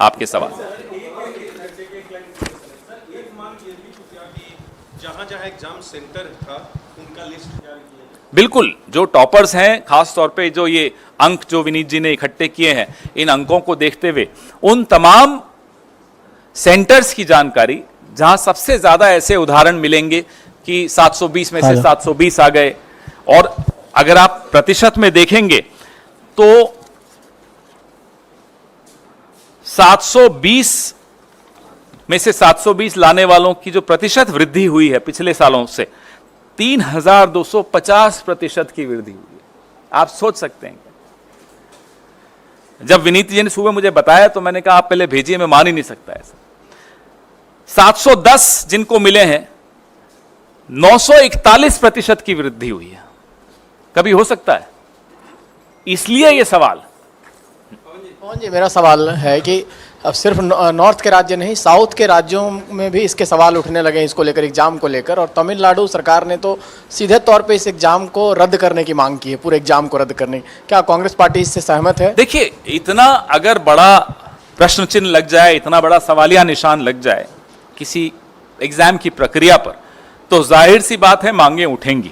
आपके सवाल। जहां जहां एग्जाम सेंटर था उनका लिस्ट जारी किया जाए। बिल्कुल, जो टॉपर्स हैं, खास तौर पे जो ये अंक जो विनीत जी ने इकट्ठे किए हैं, इन अंकों को देखते हुए उन तमाम सेंटर्स की जानकारी जहां सबसे ज्यादा ऐसे उदाहरण मिलेंगे कि 720 में से 720 आ गए, और अगर आप प्रतिशत में देखेंगे तो 720 में से 720 लाने वालों की जो प्रतिशत वृद्धि हुई है पिछले सालों से 3250% की वृद्धि हुई है। आप सोच सकते हैं। जब विनीत जी ने सुबह मुझे बताया तो मैंने कहा आप पहले भेजिए, मैं मान ही नहीं सकता ऐसा। 710 जिनको मिले हैं 941% की वृद्धि हुई है। कभी हो सकता है? इसलिए यह सवाल। पवन जी, मेरा सवाल है कि अब सिर्फ नॉर्थ के राज्य नहीं, साउथ के राज्यों में भी इसके सवाल उठने लगे इसको लेकर, एग्जाम को लेकर, और तमिलनाडु सरकार ने तो सीधे तौर पे इस एग्जाम को रद्द करने की मांग की है, पूरे एग्जाम को रद्द करने की। क्या कांग्रेस पार्टी इससे सहमत है? देखिए, इतना अगर बड़ा प्रश्न चिन्ह लग जाए, इतना बड़ा सवालिया निशान लग जाए किसी एग्जाम की प्रक्रिया पर, तो जाहिर सी बात है मांगें उठेंगी,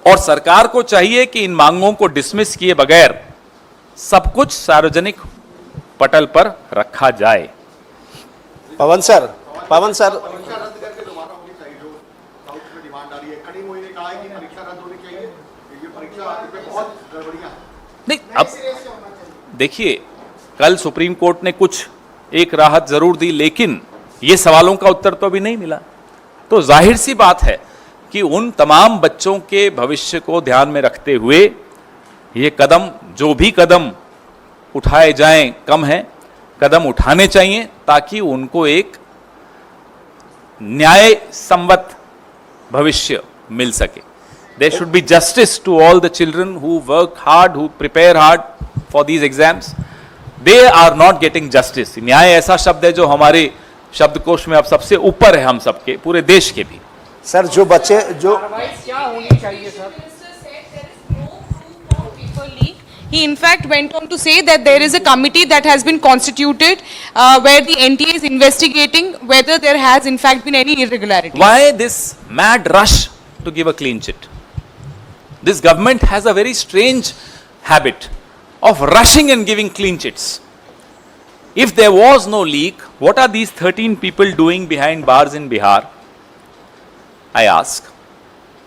और सरकार को चाहिए कि इन मांगों को डिसमिस किए बगैर सब कुछ सार्वजनिक पटल पर रखा जाए। पवन सर नहीं, अब देखिए, कल सुप्रीम कोर्ट ने कुछ एक राहत जरूर दी, लेकिन ये सवालों का उत्तर तो अभी नहीं मिला। तो जाहिर सी बात है कि उन तमाम बच्चों के भविष्य को ध्यान में रखते हुए ये कदम, जो भी कदम उठाए जाएं, कम है, कदम उठाने चाहिए ताकि उनको एक न्याय संवत भविष्य मिल सके। There should be justice to all the children who work hard, who prepare hard for these exams. They are not getting justice. न्याय ऐसा शब्द है जो हमारे शब्दकोश में अब सबसे ऊपर है, हम सबके, पूरे देश के भी। सर, जो बच्चे जो क्या होनी चाहिए sir? He in fact went on to say that there is a committee that has been constituted where the NTA is investigating whether there has in fact been any irregularity. Why this mad rush to give a clean chit? This government has a very strange habit of rushing and giving clean chits. If there was no leak, what are these 13 people doing behind bars in Bihar? I ask.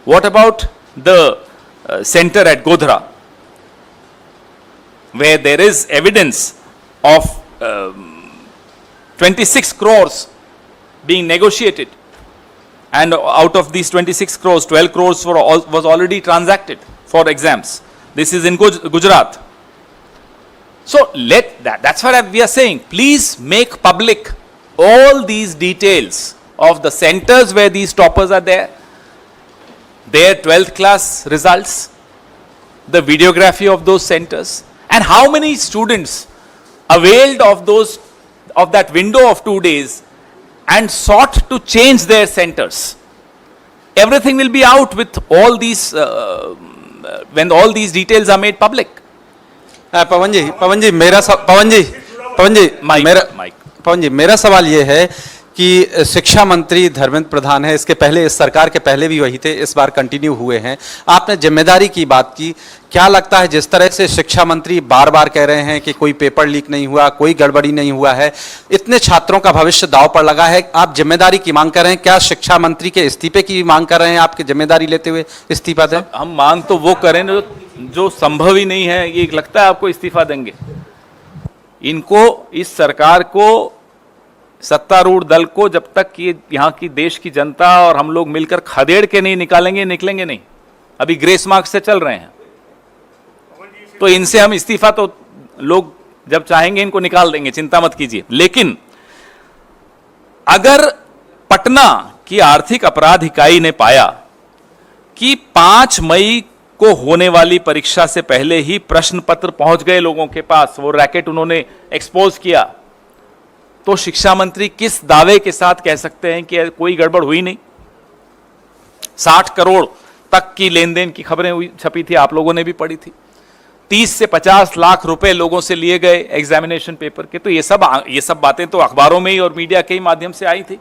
What about the center at Godhra, where there is evidence of 26 crores being negotiated, and out of these 26 crores, 12 crores was already transacted for exams. This is in Gujarat. So that's what we are saying. Please make public all these details of the centers where these toppers are there, their 12th class results, the videography of those centers, and how many students availed of that window of 2 days and sought to change their centers. Everything will be out with all these when all these details are made public. पवन जी मेरा सवाल ये है कि शिक्षा मंत्री धर्मेंद्र प्रधान है, इसके पहले इस सरकार के पहले भी वही थे, इस बार कंटिन्यू हुए हैं। आपने जिम्मेदारी की बात की, क्या लगता है जिस तरह से शिक्षा मंत्री बार बार कह रहे हैं कि कोई पेपर लीक नहीं हुआ, कोई गड़बड़ी नहीं हुआ है, इतने छात्रों का भविष्य दांव पर लगा है, आप जिम्मेदारी की मांग कर रहे हैं, क्या शिक्षा मंत्री के इस्तीफे की मांग कर रहे हैं? आपकी जिम्मेदारी लेते हुए इस्तीफा दें? हम मांग तो वो करें जो संभव ही नहीं है। ये लगता है आपको इस्तीफा देंगे? इनको, इस सरकार को, सत्तारूढ़ दल को, जब तक ये यहाँ की देश की जनता और हम लोग मिलकर खदेड़ के नहीं निकालेंगे, निकलेंगे नहीं। अभी ग्रेस मार्क्स से चल रहे हैं, तो इनसे हम इस्तीफा तो लोग जब चाहेंगे इनको निकाल देंगे, चिंता मत कीजिए। लेकिन अगर पटना की आर्थिक अपराध इकाई ने पाया कि 5 मई को होने वाली परीक्षा से पहले ही प्रश्न पत्र पहुंच गए लोगों के पास, वो रैकेट उन्होंने एक्सपोज किया, तो शिक्षा मंत्री किस दावे के साथ कह सकते हैं कि कोई गड़बड़ हुई नहीं? 60 करोड़ तक की लेन देन की खबरें छपी थी, आप लोगों ने भी पढ़ी थी। 30 से 50 लाख रुपए लोगों से लिए गए एग्जामिनेशन पेपर के। तो ये सब बातें तो अखबारों में ही और मीडिया के ही माध्यम से आई थी।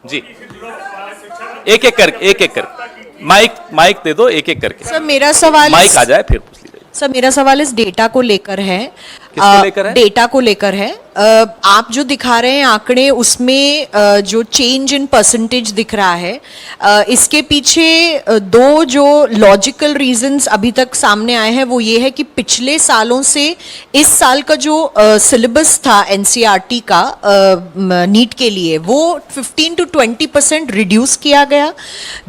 जी, एक एक करके माइक दे दो, एक एक करके। सर मेरा सवाल माइक आ जाए फिर पूछ लीजिए। सर मेरा सवाल इस डेटा को लेकर है। किसको लेकर है? डेटा को लेकर है। आप जो दिखा रहे हैं आंकड़े, उसमें जो चेंज इन परसेंटेज दिख रहा है, इसके पीछे दो जो लॉजिकल रीजंस अभी तक सामने आए हैं वो ये है कि पिछले सालों से इस साल का जो सिलेबस था एनसीईआरटी का नीट के लिए, वो 15 to 20% रिड्यूस किया गया।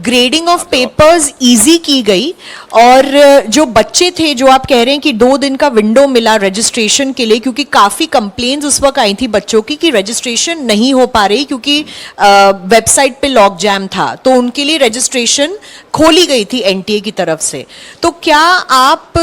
ग्रेडिंग ऑफ पेपर्स इजी की गई, और जो बच्चे थे, जो आप कह रहे हैं कि 2 दिन का विंडो मिला रजिस्ट्रेशन के लिए, क्योंकि काफ़ी कंप्लेंट्स उस वक्त आई थी बच्चों की कि रजिस्ट्रेशन नहीं हो पा रही क्योंकि वेबसाइट पे लॉक जैम था, तो उनके लिए रजिस्ट्रेशन खोली गई थी एनटीए की तरफ से। तो क्या आप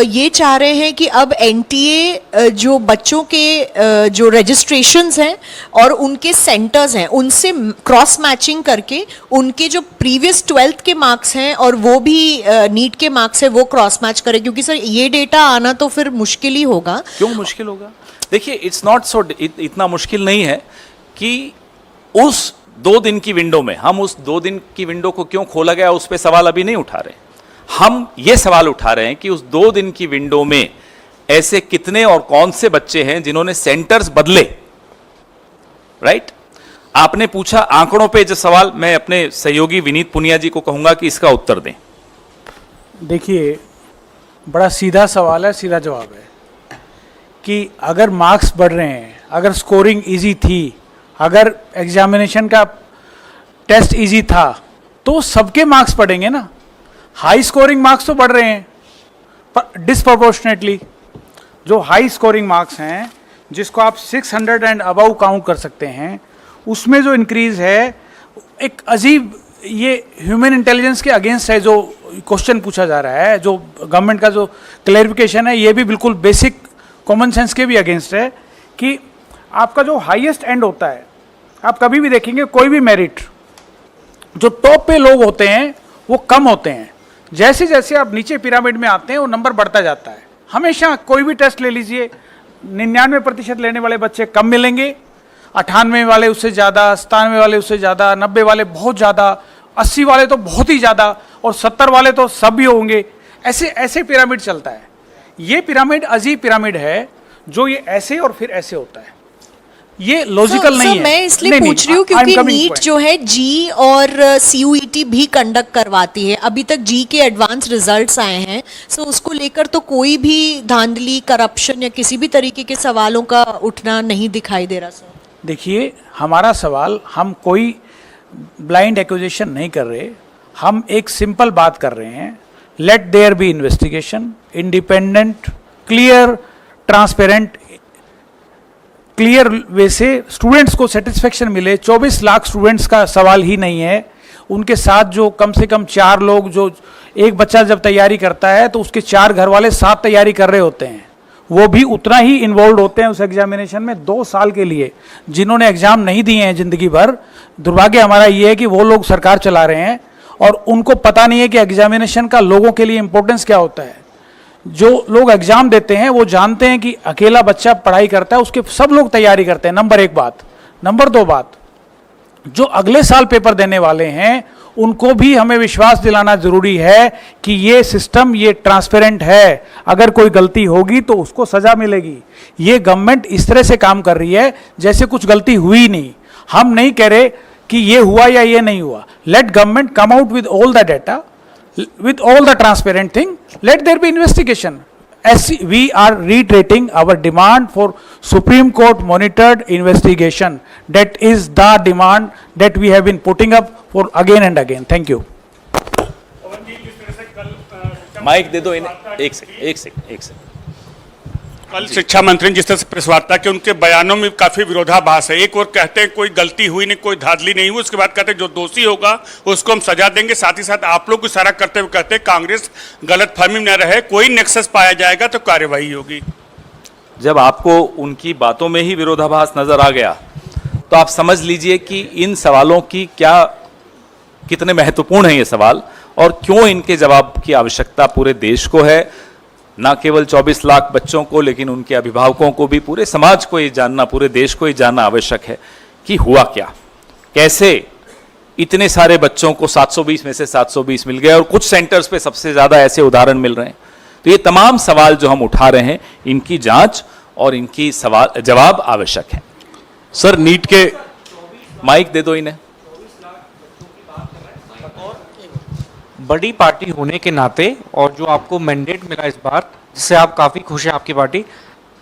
ये चाह रहे हैं कि अब एनटीए जो बच्चों के जो रजिस्ट्रेशंस हैं और उनके सेंटर्स हैं, उनसे क्रॉस मैचिंग करके उनके जो प्रीवियस 12th के मार्क्स हैं और वो भी नीट के मार्क्स है वो क्रॉस मैच करें? क्योंकि सर ये डेटा आना तो फिर मुश्किल ही होगा। क्यों मुश्किल होगा? देखिए, इट्स नॉट सो, इतना मुश्किल नहीं है कि उस 2 दिन की विंडो में, हम उस 2 दिन की विंडो को क्यों खोला गया उस पर सवाल अभी नहीं उठा रहे। हम ये सवाल उठा रहे हैं कि उस 2 दिन की विंडो में ऐसे कितने और कौन से बच्चे हैं जिन्होंने सेंटर्स बदले, राइट? आपने पूछा आंकड़ों पे जो सवाल, मैं अपने सहयोगी विनीत पुनिया जी को कहूंगा कि इसका उत्तर दें। देखिए, बड़ा सीधा सवाल है, सीधा जवाब है कि अगर मार्क्स बढ़ रहे हैं, अगर स्कोरिंग इजी थी, अगर एग्जामिनेशन का टेस्ट इजी था, तो सबके मार्क्स बढ़ेंगे ना। हाई स्कोरिंग मार्क्स तो बढ़ रहे हैं पर डिस्प्रोपोर्शनेटली। जो हाई स्कोरिंग मार्क्स हैं, जिसको आप 600 एंड अबव काउंट कर सकते हैं, उसमें जो इंक्रीज है एक अजीब, ये ह्यूमन इंटेलिजेंस के अगेंस्ट है। जो क्वेश्चन पूछा जा रहा है, जो गवर्नमेंट का जो क्लैरिफिकेशन है, ये भी बिल्कुल बेसिक कॉमन सेंस के भी अगेंस्ट है कि आपका जो हाईएस्ट एंड होता है, आप कभी भी देखेंगे कोई भी मेरिट, जो टॉप पे लोग होते हैं वो कम होते हैं। जैसे जैसे आप नीचे पिरामिड में आते हैं वो नंबर बढ़ता जाता है। हमेशा कोई भी टेस्ट ले लीजिए, 99% लेने वाले बच्चे कम मिलेंगे, 98 वाले उससे ज़्यादा, 97 वाले उससे ज़्यादा, 90 वाले बहुत ज़्यादा, 80 वाले तो बहुत ही ज़्यादा, और 70 वाले तो सब भी होंगे। ऐसे ऐसे पिरामिड चलता है। ये पिरामिड अजीब पिरामिड है, जो ये ऐसे और फिर ऐसे होता है। ये लॉजिकल नहीं है। मैं इसलिए पूछ रही हूँ क्योंकि नीट जो है जी और सीयूईटी भी कंडक्ट करवाती है। अभी तक जी के एडवांस रिजल्ट्स आए हैं, सो उसको लेकर तो कोई भी धांधली, करप्शन या किसी भी तरीके के सवालों का उठना नहीं दिखाई दे रहा। सर देखिए, हमारा सवाल, हम कोई ब्लाइंड एक्यूजेशन नहीं कर रहे, हम एक सिंपल बात कर रहे हैं। Let there be investigation, independent, clear, transparent, clear way से स्टूडेंट्स को सेटिस्फेक्शन मिले। 24 लाख स्टूडेंट्स का सवाल ही नहीं है, उनके साथ जो कम से कम 4 लोग, जो एक बच्चा जब तैयारी करता है तो उसके 4 घर वाले साथ तैयारी कर रहे होते हैं, वो भी उतना ही इन्वॉल्व होते हैं उस एग्जामिनेशन में 2 साल के लिए। जिन्होंने एग्जाम नहीं दिए हैं जिंदगी भर, दुर्भाग्य हमारा ये है कि वो लोग सरकार चला रहे हैं और उनको पता नहीं है कि एग्जामिनेशन का लोगों के लिए इंपॉर्टेंस क्या होता है। जो लोग एग्जाम देते हैं वो जानते हैं कि अकेला बच्चा पढ़ाई करता है, उसके सब लोग तैयारी करते हैं। नंबर 1 बात। नंबर 2 बात, जो अगले साल पेपर देने वाले हैं उनको भी हमें विश्वास दिलाना जरूरी है कि ये सिस्टम, ये ट्रांसपेरेंट है। अगर कोई गलती होगी तो उसको सजा मिलेगी। ये गवर्नमेंट इस तरह से काम कर रही है जैसे कुछ गलती हुई नहीं। हम नहीं कह रहे कि ये हुआ या ये नहीं हुआ। Let government come out with all the data, with all the transparent thing, let there be investigation. As we are reiterating our demand for Supreme Court monitored investigation. That is the demand that we have been putting up for again and again. Thank you. Mic दे दो इन्हें। एक second. कल शिक्षा मंत्री ने जिस तरह से प्रेस वार्ता की, उनके बयानों में काफी विरोधाभास है। एक और कहते हैं कोई गलती हुई नहीं, कोई धांधली नहीं हुई, उसके बाद कहते हैं जो दोषी होगा उसको हम सजा देंगे। साथ ही साथ आप लोग को इशारा करते हुए कहते हैं कांग्रेस गलतफहमी में न रहे, कोई नेक्सस पाया जाएगा तो कार्यवाही होगी। जब आपको उनकी बातों में ही विरोधाभास नजर आ गया तो आप समझ लीजिए कि इन सवालों की क्या, कितने महत्वपूर्ण है ये सवाल और क्यों इनके जवाब की आवश्यकता पूरे देश को है, ना केवल 24 लाख बच्चों को लेकिन उनके अभिभावकों को भी, पूरे समाज को ये जानना, पूरे देश को ये जानना आवश्यक है कि हुआ क्या, कैसे इतने सारे बच्चों को 720 में से 720 मिल गए और कुछ सेंटर्स पे सबसे ज्यादा ऐसे उदाहरण मिल रहे हैं। तो ये तमाम सवाल जो हम उठा रहे हैं, इनकी जांच और इनकी सवाल जवाब आवश्यक है। सर नीट के माइक दे दो इन्हें। बड़ी पार्टी होने के नाते और जो आपको मैंडेट मिला इस बार, जिससे आप काफी खुश हैं आपकी पार्टी,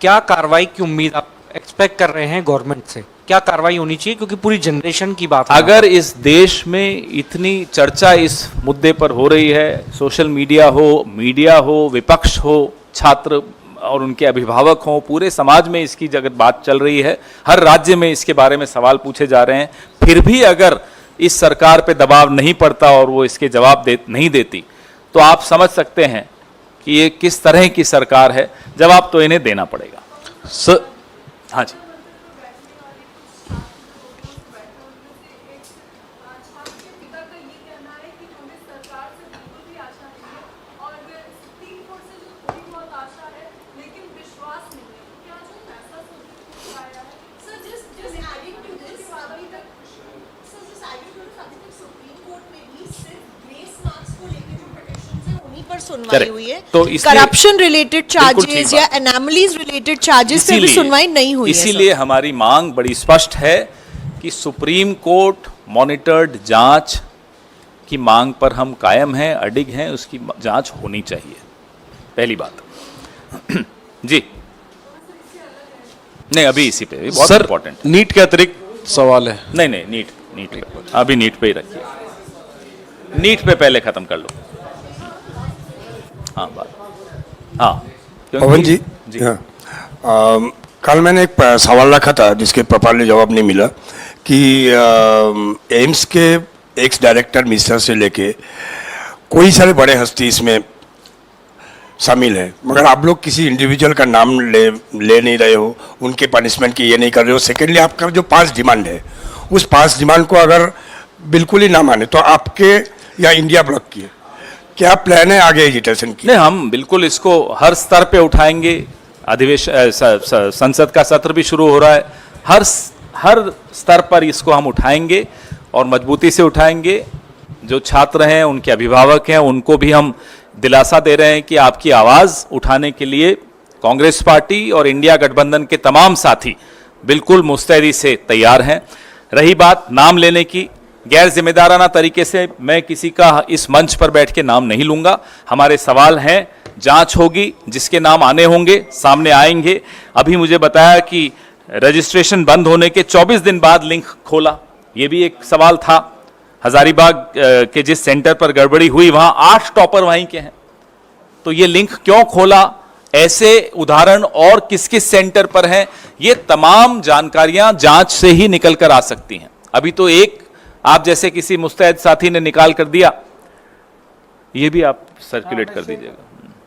क्या कार्रवाई की उम्मीद आप एक्सपेक्ट कर रहे हैं गवर्नमेंट से? क्या कार्रवाई होनी चाहिए, क्योंकि पूरी जनरेशन की बात है। अगर इस देश में इतनी चर्चा इस मुद्दे पर हो रही है, सोशल मीडिया हो, विपक्ष हो, छात्र और उनके अभिभावक हों, पूरे समाज में इसकी जगत बात चल रही है, हर राज्य में इसके बारे में सवाल पूछे जा रहे हैं, फिर भी अगर इस सरकार पे दबाव नहीं पड़ता और वो इसके जवाब नहीं देती, तो आप समझ सकते हैं कि ये किस तरह की सरकार है। जवाब तो इन्हें देना पड़ेगा। सर हाँ जी। सुनवाई Correct. हुई है, तो इसलिए- करप्शन रिलेटेड बिल्कुल ठीक चार्जेस या बात। एनामलीज रिलेटेड चार्जेस पे भी इसीलिए- सुनवाई नहीं हुई है। इसीलिए हमारी मांग बड़ी स्पष्ट है कि सुप्रीम कोर्ट मॉनिटर्ड जांच की मांग पर हम कायम हैं, अडिग हैं, उसकी जांच होनी चाहिए, पहली बात। जी नहीं, अभी इसी पे भी बहुत सर इंपॉर्टेंट। नीट के अतिरिक्त सवाल है। नहीं नीट पे, अभी नीट पे ही रखिए, नीट पे पहले खत्म कर लो। हाँ बात, हाँ पवन जी, जी हाँ, कल मैंने एक सवाल रखा था जिसके प्रॉपरली जवाब नहीं मिला कि एम्स के एक्स डायरेक्टर मिनिस्टर से लेके कोई सारे बड़े हस्ती इसमें शामिल है, मगर आप लोग किसी इंडिविजुअल का नाम ले नहीं रहे हो, उनके पनिशमेंट की ये नहीं कर रहे हो। सेकेंडली, आपका जो 5 डिमांड है, उस 5 डिमांड को अगर बिल्कुल ही ना माने तो आपके या इंडिया ब्लॉक की क्या प्लान है आगे एजिटेशन की? नहीं, हम बिल्कुल इसको हर स्तर पे उठाएंगे। अधिवेशन संसद का सत्र भी शुरू हो रहा है, हर स्तर पर इसको हम उठाएंगे और मजबूती से उठाएंगे। जो छात्र हैं, उनके अभिभावक हैं, उनको भी हम दिलासा दे रहे हैं कि आपकी आवाज़ उठाने के लिए कांग्रेस पार्टी और इंडिया गठबंधन के तमाम साथी बिल्कुल मुस्तैदी से तैयार हैं। रही बात नाम लेने की, गैर जिम्मेदाराना तरीके से मैं किसी का इस मंच पर बैठ के नाम नहीं लूंगा। हमारे सवाल हैं, जांच होगी, जिसके नाम आने होंगे सामने आएंगे। अभी मुझे बताया कि रजिस्ट्रेशन बंद होने के 24 दिन बाद लिंक खोला, ये भी एक सवाल था। हजारीबाग के जिस सेंटर पर गड़बड़ी हुई, वहां 8 टॉपर वहीं के हैं, तो ये लिंक क्यों खोला, ऐसे उदाहरण और किस किस सेंटर पर हैं, ये तमाम जानकारियां जांच से ही निकल कर आ सकती हैं। अभी तो एक आप जैसे किसी मुस्तैद साथी ने निकाल कर दिया, ये भी आप सर्कुलेट कर दीजिएगा।